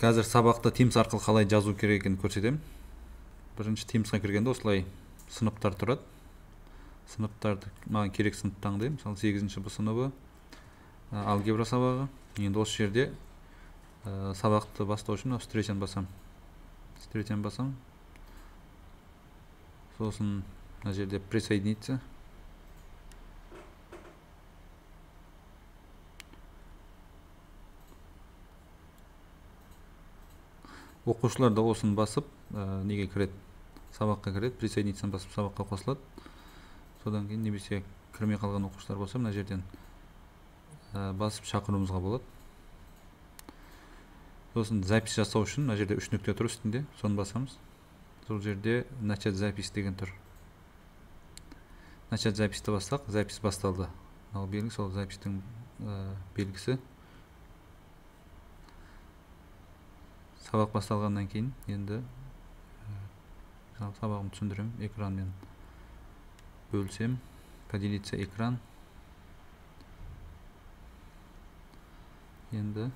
Қазір сабақта Teams арқылы қалай жазу керек екенін көрсетемін. Бірінші Teams'қа кіргенде осылай сыныптар тұрады. Сыныптарды маған керек сыныпты таңдаймын. Мысалы 8-ші Б сыныбы, алгебра сабағы. Енді осы жерде сабақты бастау үшін встречаны басам. Встречаны басам. Сосын мына жерде присоединиться. Оқушылар да осын басып, неге кіреді? Сабаққа кіреді, присоединиться басып сабаққа қосылады. Содан кейін немесе кірмей қалған оқушылар болса, мына жерден басып шақыруымызға болады. Сосын запись жасау үшін мына жерде 3 нүкте тұр үстінде, соны басамыз. Сол жерде начать запись деген тұр. Начать записьті бастақ, запись басталды. Ал белгі сол запистің белгісі. Сабақ басталғаннан кейін енді сабағымды түсіндірем, экранмен бөлсем, поделиться экран. Енді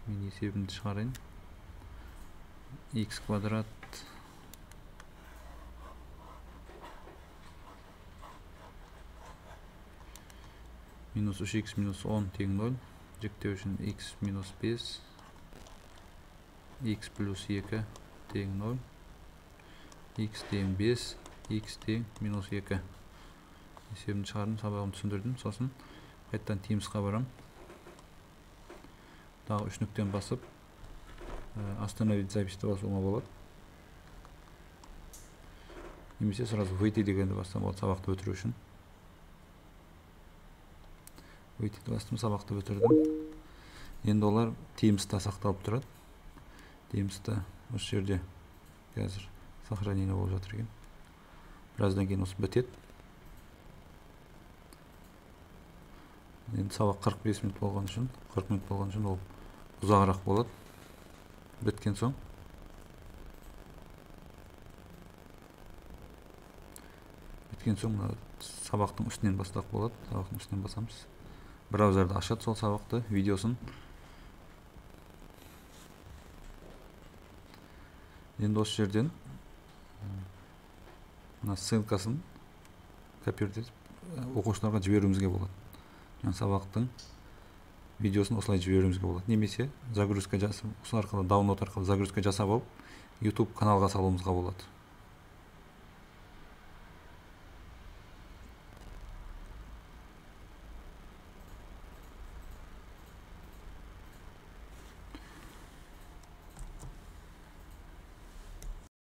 мен есебімді шығарайын. X квадрат минус 3x минус 10 тең 0. Жіктеу үшін x минус 5, x плюс 2 тең 0, x тең 5, x тең минус 2. Есебімді шығардым, сабағымды түсіндірдім. Сосын қайттан Teams'қа барам. Дағы 3 нүктені басып, остановить записьті басуыма болады. Немесе сразу выйти дегенді бастам болады сабақты өтіру үшін. Выйти бастым, сабақты өтірдім. Енді олар Teams'та сақталып тұрады. Teams'та осы жерде қазір сохранение болып жатыр екен. Біраздан кейін осы бітеді. Енді сабақ 45 минут болған үшін, 40 минут болған үшін ол ұзағырақ болады. Біткен соң сабақтың үстінен бастақ болады. Сабақтың үстінен басамыз. Браузерді ашады сол сабақты, видеосын. Енді осы жерден ссылкасын копировать оқушыларға жіберуімізге болады. Сабақтың видеосын осылай жіберуімізге болады. Немесе загрузка жасап, осы арқылы даунлоад арқылы загрузка жасап алып, YouTube каналға салуымызға болады.